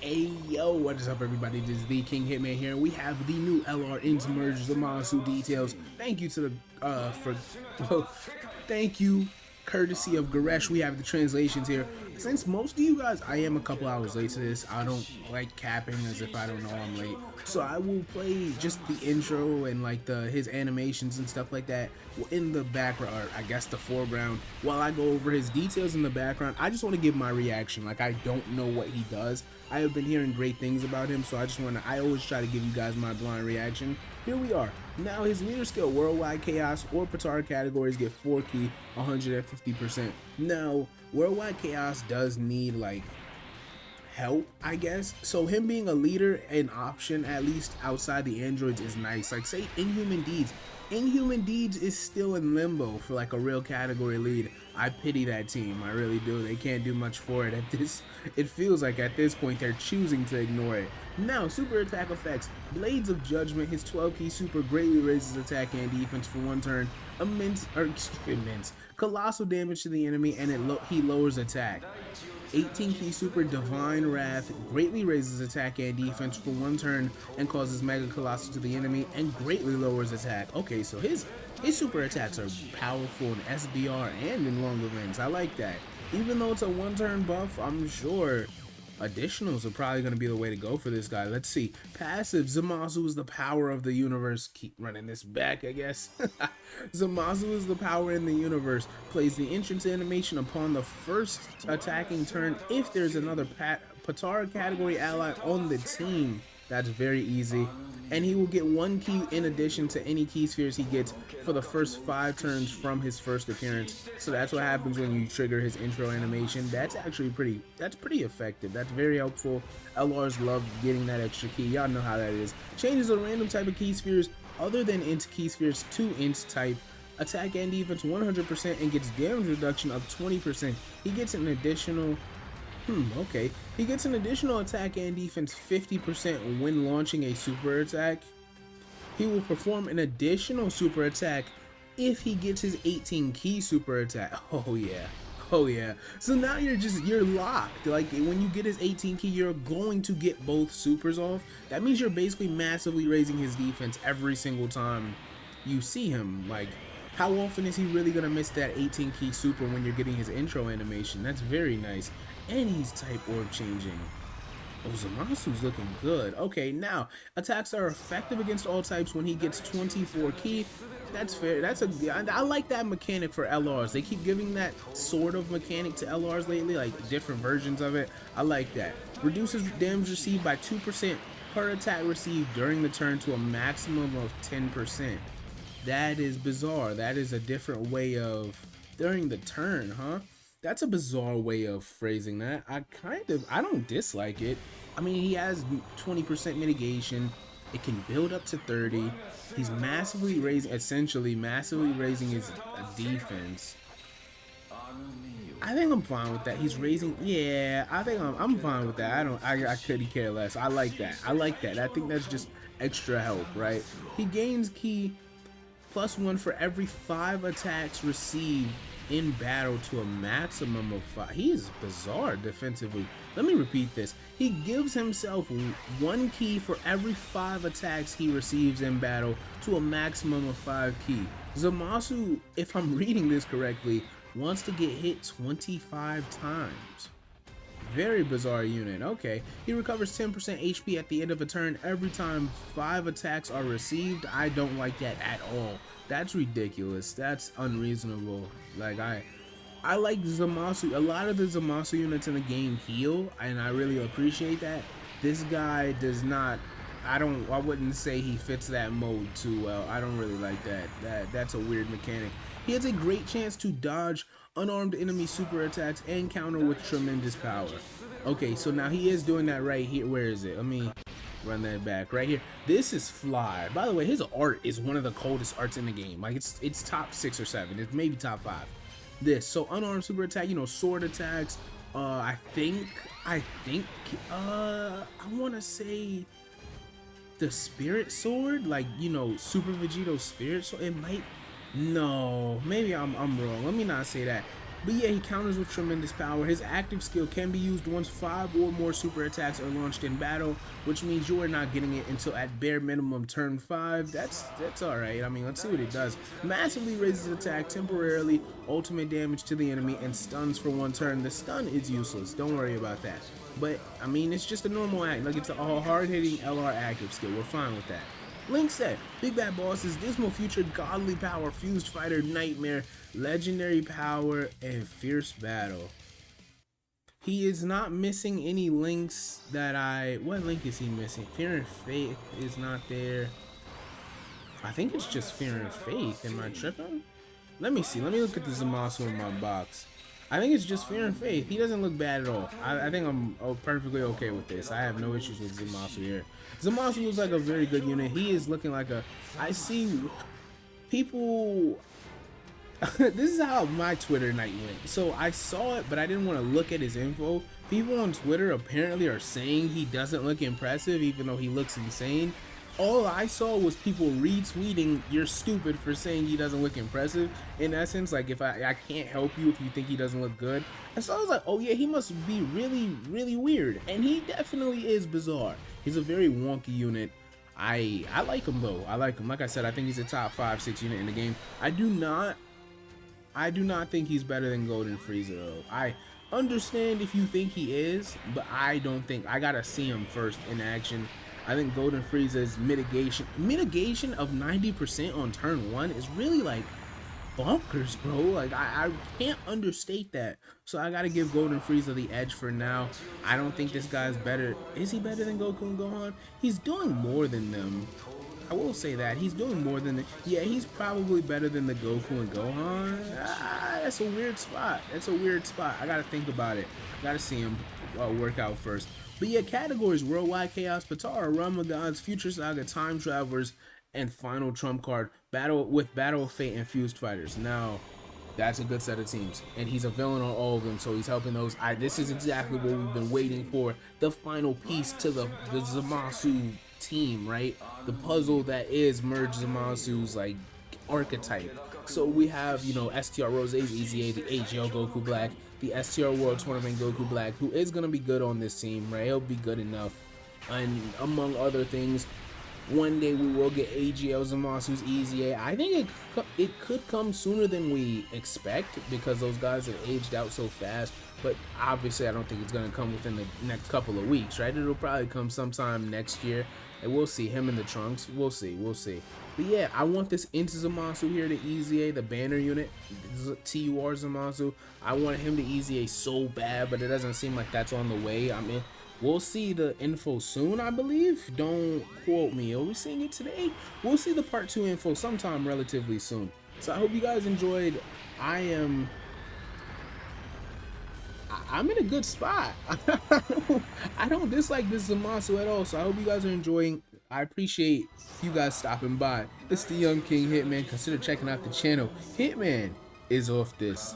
Hey yo, what is up everybody? This is the King Hitman here, and we have the new LR Int merge Zamasu'S details. Thank you to the thank you, courtesy of Garesh. We have the translations here. Since most of you guys, I am a couple hours late to this. I don't like capping as if I don't know I'm late. So I will play just the intro and like his animations and stuff like that in the background, or I guess the foreground, while I go over his details in the background. I just want to give my reaction. Like, I don't know what he does. I have been hearing great things about him, so I always try to give you guys my blind reaction. Here we are. Now his leader skill, Worldwide Chaos or Patara categories get 4 key, 150%. Now, Worldwide Chaos does need like help, I guess. So him being a leader, an option at least outside the androids, is nice. Like, say Inhuman Deeds. Inhuman Deeds is still in limbo for like a real category lead. I pity that team, I really do. They can't do much for it at this. It feels like at this point they're choosing to ignore it. Now, super attack effects. Blades of Judgment, his 12 key super greatly raises attack and defense for 1 turn. Immense, colossal damage to the enemy, and he lowers attack. 18 key super Divine Wrath greatly raises attack and defense for 1 turn and causes Mega Colossal to the enemy and greatly lowers attack. Okay, so his super attacks are powerful in SBR and in long events. I like that. Even though it's a 1 turn buff, I'm sure additionals are probably going to be the way to go for this guy. Let's see. Passive, Zamasu is the power of the universe. Keep running this back, I guess. Zamasu is the power in the universe. Plays the entrance animation upon the first attacking turn if there's another Patara category ally on the team. That's very easy. And he will get 1 key in addition to any key spheres he gets for the first 5 turns from his first appearance. So that's what happens when you trigger his intro animation. That's actually pretty effective. That's very helpful. LRs love getting that extra key. Y'all know how that is. Changes a random type of key spheres other than int key spheres to int type. Attack and defense 100% and gets damage reduction of 20%. He gets an additional okay. He gets an additional attack and defense 50% when launching a super attack. He will perform an additional super attack if he gets his 18 key super attack. Oh yeah. Oh yeah. So now you're locked. Like, when you get his 18 key, you're going to get both supers off. That means you're basically massively raising his defense every single time you see him. Like, how often is he really gonna miss that 18 key super when you're getting his intro animation? That's very nice. And he's type orb changing. Oh, Zamasu's looking good. Okay, now, attacks are effective against all types when he gets 24 key. That's fair. I like that mechanic for LRs. They keep giving that sort of mechanic to LRs lately, like different versions of it. I like that. Reduces damage received by 2% per attack received during the turn to a maximum of 10%. That is bizarre. That is a different way of during the turn, huh? That's a bizarre way of phrasing that. I don't dislike it. I mean, he has 20% mitigation. It can build up to 30. He's essentially massively raising his defense. I think I'm fine with that. He's raising, yeah, I think I'm fine with that. I couldn't care less. I like that. I think that's just extra help, right? He gains key +1 for every 5 attacks received in battle to a maximum of 5. He is bizarre defensively. Let me repeat this. He gives himself 1 key for every 5 attacks he receives in battle to a maximum of 5 key. Zamasu, if I'm reading this correctly, wants to get hit 25 times. Very bizarre unit. Okay. He recovers 10% HP at the end of a turn every time 5 attacks are received. I don't like that at all. That's ridiculous. That's unreasonable. Like, I like Zamasu. A lot of the Zamasu units in the game heal, and I really appreciate that. This guy does not. I wouldn't say he fits that mode too well. I don't really like that. That's a weird mechanic. He has a great chance to dodge unarmed enemy super attacks and counter with tremendous power. Okay, so now he is doing that right here. Where is it? Let me run that back right here. This is fly. By the way, his art is one of the coldest arts in the game. Like, it's top 6 or 7. It's maybe top 5. This, so unarmed super attack, you know, sword attacks. I want to say the spirit sword, like, you know, Super Vegeto's spirit sword. It might, no, maybe I'm wrong. Let me not say that. But yeah, he counters with tremendous power. His active skill can be used once 5 or more super attacks are launched in battle, which means you are not getting it until at bare minimum turn 5. That's alright. I mean, let's see what it does. Massively raises attack temporarily, ultimate damage to the enemy, and stuns for 1 turn. The stun is useless. Don't worry about that. But, I mean, it's just a normal act. Like, it's a hard-hitting LR active skill. We're fine with that. Link set, Big Bad Bosses, Dismal Future, Godly Power, Fused Fighter, Nightmare, Legendary Power, and Fierce Battle. He is not missing any links that what link is he missing? Fear and Faith is not there. I think it's just Fear and Faith. Am I tripping? Let me see. Let me look at the Zamasu in my box. I think it's just Fear and Faith. He doesn't look bad at all. I think I'm perfectly okay with this. I have no issues with Zamasu here. Zamasu looks like a very good unit. He is looking like a... I see people... This is how my Twitter night went. So I saw it, but I didn't want to look at his info. People on Twitter apparently are saying he doesn't look impressive, even though he looks insane. All I saw was people retweeting, "You're stupid for saying he doesn't look impressive." In essence, like, if I can't help you if you think he doesn't look good. And so I was like, oh yeah, he must be really, really weird. And he definitely is bizarre. He's a very wonky unit. I like him though. I like him. Like I said, I think he's a top 5-6 unit in the game. I do not think he's better than Golden Frieza though. I understand if you think he is, but I don't think. I gotta see him first in action. I think Golden Frieza's mitigation of 90% on turn 1 is really like bonkers, bro. Like, I can't understate that. So I gotta give Golden Frieza the edge for now. I don't think this guy's better. Is he better than Goku and Gohan? He's doing more than them. I will say that he's doing more than yeah, he's probably better than the Goku and Gohan. That's a weird spot. That's a weird spot. I gotta think about it. I gotta see him work out first. But yeah, categories: Worldwide Chaos, Patara, Realm of Gods, Future Saga, Time Travelers, and final trump card, Battle of Fate and Fused Fighters. Now, that's a good set of teams, and he's a villain on all of them, so he's helping those. This is exactly what we've been waiting for, the final piece to the Zamasu team, right? The puzzle that is Merge Zamasu's like archetype. So we have, you know, STR Rose's EZA, the AGL Goku Black, the STR World Tournament Goku Black, who is gonna be good on this team, right? He'll be good enough, and among other things, one day we will get AGL Zamasu'S EZA. I think it could come sooner than we expect because those guys have aged out so fast. But obviously, I don't think it's gonna come within the next couple of weeks, right? It'll probably come sometime next year, and we'll see him in the trunks. We'll see. But yeah, I want this into Zamasu here to EZA, the banner unit, TUR Zamasu. I want him to EZA so bad, but it doesn't seem like that's on the way. I mean, we'll see the info soon, I believe. Don't quote me. Are we seeing it today? We'll see the part 2 info sometime relatively soon. So I hope you guys enjoyed. I'm in a good spot. I don't dislike this Zamasu at all. So I hope you guys are enjoying. I appreciate you guys stopping by. It's the Young King Hitman. Consider checking out the channel. Hitman is off this.